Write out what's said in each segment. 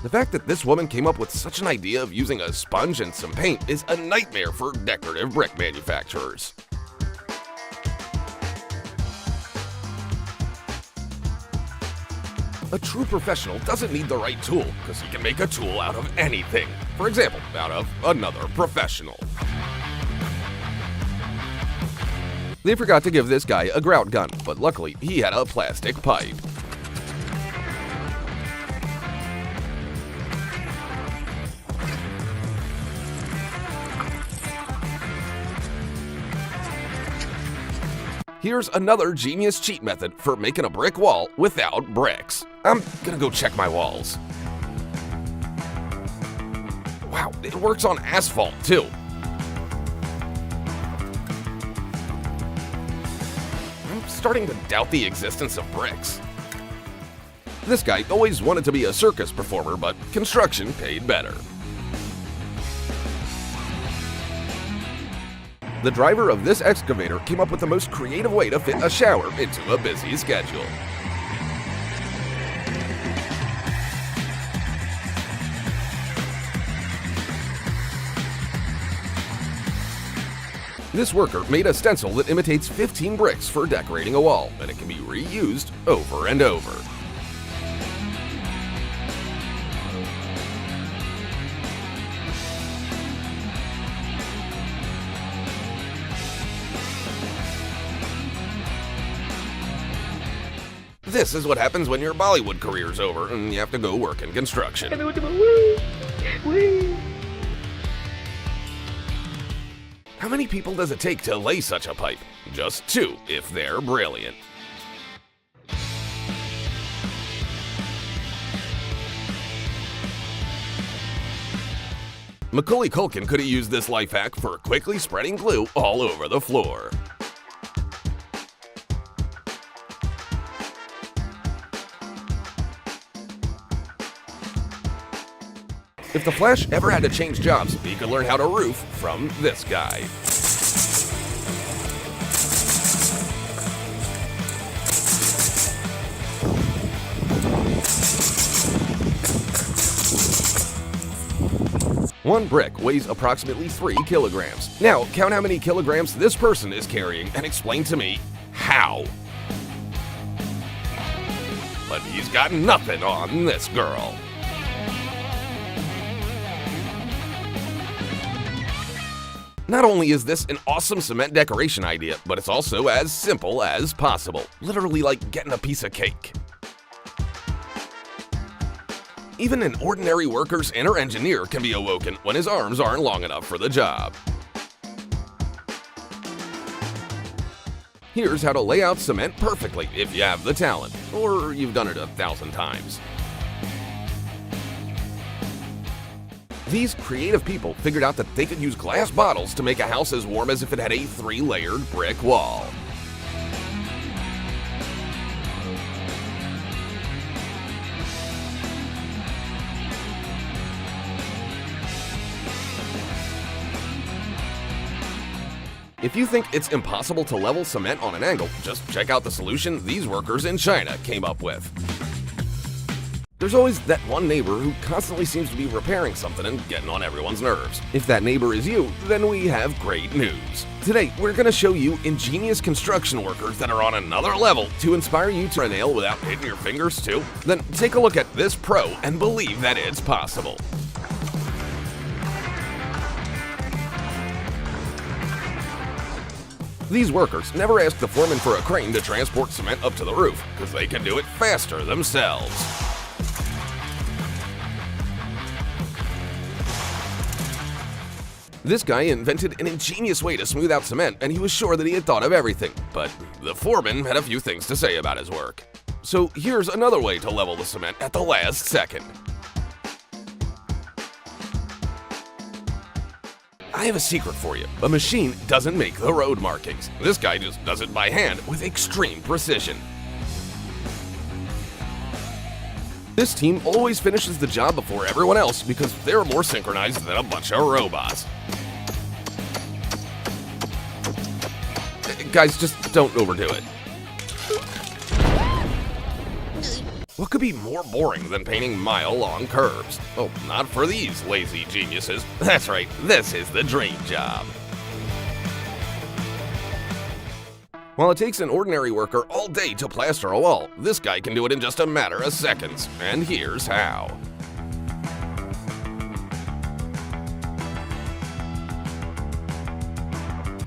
The fact that this woman came up with such an idea of using a sponge and some paint is a nightmare for decorative brick manufacturers. A true professional doesn't need the right tool, because he can make a tool out of anything. For example, out of another professional. They forgot to give this guy a grout gun, but luckily he had a plastic pipe. Here's another genius cheat method for making a brick wall without bricks. I'm gonna go check my walls. Wow, it works on asphalt too. I'm starting to doubt the existence of bricks. This guy always wanted to be a circus performer, but construction paid better. The driver of this excavator came up with the most creative way to fit a shower into a busy schedule. This worker made a stencil that imitates 15 bricks for decorating a wall, and it can be reused over and over. This is what happens when your Bollywood career's over and you have to go work in construction. How many people does it take to lay such a pipe? Just 2, if they're brilliant. Macaulay Culkin could have used this life hack for quickly spreading glue all over the floor. If the Flash ever had to change jobs, he could learn how to roof from this guy. One brick weighs approximately 3 kilograms. Now, count how many kilograms this person is carrying and explain to me how. But he's got nothing on this girl. Not only is this an awesome cement decoration idea, but it's also as simple as possible. Literally like getting a piece of cake. Even an ordinary worker's inner engineer can be awoken when his arms aren't long enough for the job. Here's how to lay out cement perfectly if you have the talent, or you've done it 1,000 times. These creative people figured out that they could use glass bottles to make a house as warm as if it had a 3-layered brick wall. If you think it's impossible to level cement on an angle, just check out the solution these workers in China came up with. There's always that one neighbor who constantly seems to be repairing something and getting on everyone's nerves. If that neighbor is you, then we have great news. Today, we're going to show you ingenious construction workers that are on another level to inspire you to a nail without hitting your fingers too. Then take a look at this pro and believe that it's possible. These workers never ask the foreman for a crane to transport cement up to the roof, because they can do it faster themselves. This guy invented an ingenious way to smooth out cement, and he was sure that he had thought of everything, but the foreman had a few things to say about his work. So here's another way to level the cement at the last second. I have a secret for you. A machine doesn't make the road markings. This guy just does it by hand with extreme precision. This team always finishes the job before everyone else because they're more synchronized than a bunch of robots. Guys, just don't overdo it. What could be more boring than painting mile-long curves? Oh, not for these lazy geniuses. That's right, this is the dream job. While it takes an ordinary worker all day to plaster a wall, this guy can do it in just a matter of seconds. And here's how.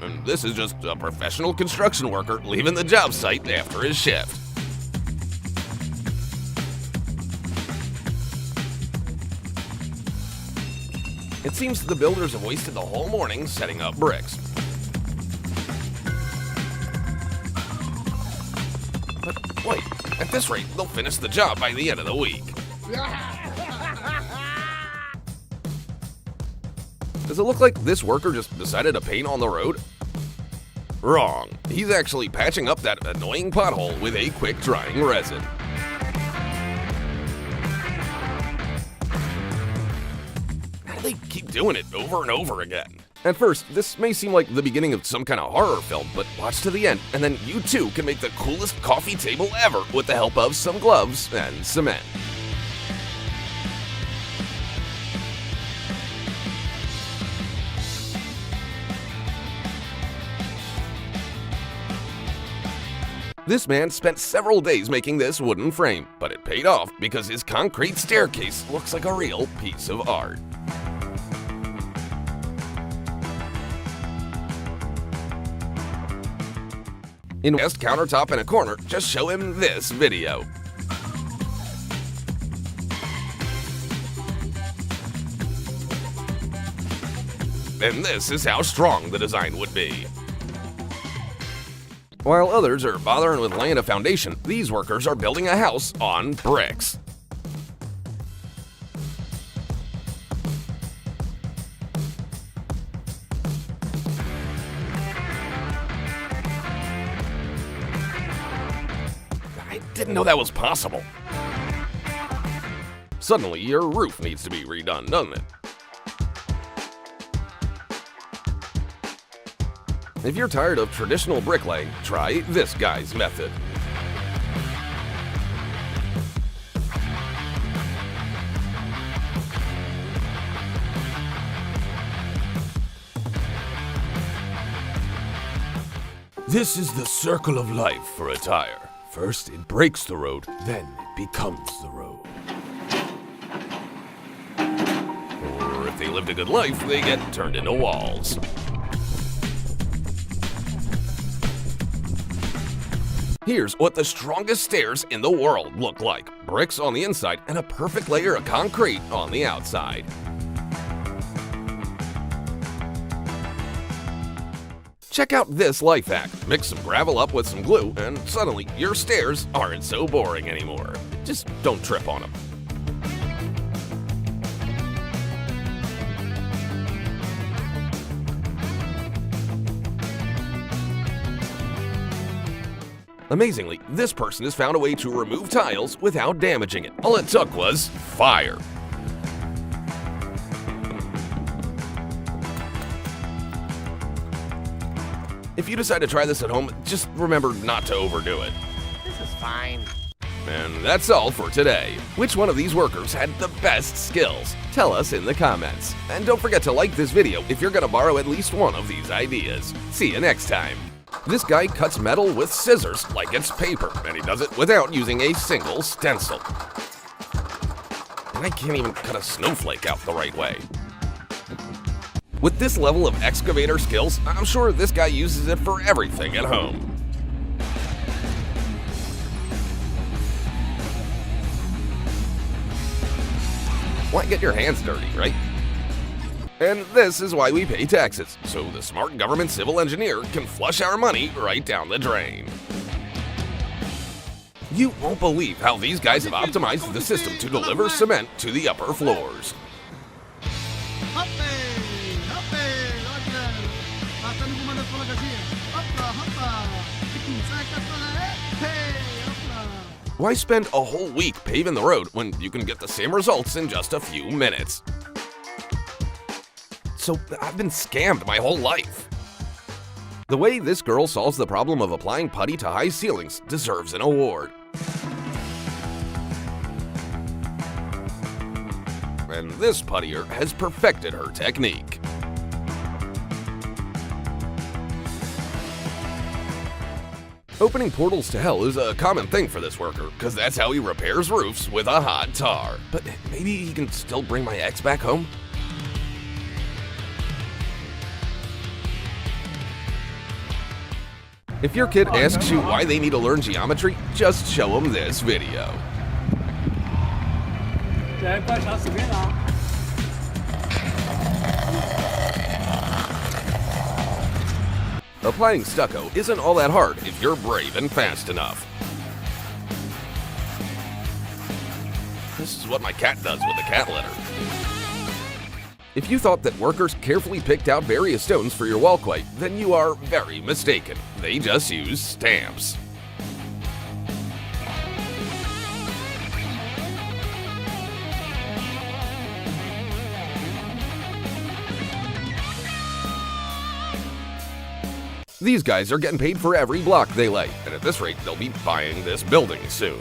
And this is just a professional construction worker leaving the job site after his shift. It seems the builders have wasted the whole morning setting up bricks. But wait, at this rate, they'll finish the job by the end of the week. Does it look like this worker just decided to paint on the road? Wrong. He's actually patching up that annoying pothole with a quick drying resin. They keep doing it over and over again. At first, this may seem like the beginning of some kind of horror film, but watch to the end, and then you too can make the coolest coffee table ever with the help of some gloves and cement. This man spent several days making this wooden frame, but it paid off because his concrete staircase looks like a real piece of art. In best countertop in a corner, just show him this video. And this is how strong the design would be. While others are bothering with laying a foundation, these workers are building a house on bricks. I didn't know that was possible. Suddenly, your roof needs to be redone, doesn't it? If you're tired of traditional bricklaying, try this guy's method. This is the circle of life for a tire. First, it breaks the road, then it becomes the road. Or if they lived a good life, they get turned into walls. Here's what the strongest stairs in the world look like. Bricks on the inside and a perfect layer of concrete on the outside. Check out this life hack. Mix some gravel up with some glue and suddenly your stairs aren't so boring anymore. Just don't trip on them. Amazingly, this person has found a way to remove tiles without damaging it. All it took was fire. If you decide to try this at home, just remember not to overdo it. This is fine. And that's all for today. Which one of these workers had the best skills? Tell us in the comments. And don't forget to like this video if you're gonna borrow at least one of these ideas. See you next time. This guy cuts metal with scissors like it's paper, and he does it without using a single stencil. And I can't even cut a snowflake out the right way. With this level of excavator skills, I'm sure this guy uses it for everything at home. Why get your hands dirty, right? And this is why we pay taxes, so the smart government civil engineer can flush our money right down the drain. You won't believe how these guys have optimized the system to deliver cement to the upper floors. Why spend a whole week paving the road when you can get the same results in just a few minutes? So I've been scammed my whole life. The way this girl solves the problem of applying putty to high ceilings deserves an award. and this puttier has perfected her technique. Opening portals to hell is a common thing for this worker, because that's how he repairs roofs with a hot tar. But maybe he can still bring my ex back home? If your kid asks you why they need to learn geometry, just show them this video. Applying stucco isn't all that hard if you're brave and fast enough. This is what my cat does with the cat litter. If you thought that workers carefully picked out various stones for your wall quite, then you are very mistaken. They just use stamps. These guys are getting paid for every block they lay, and at this rate, they'll be buying this building soon.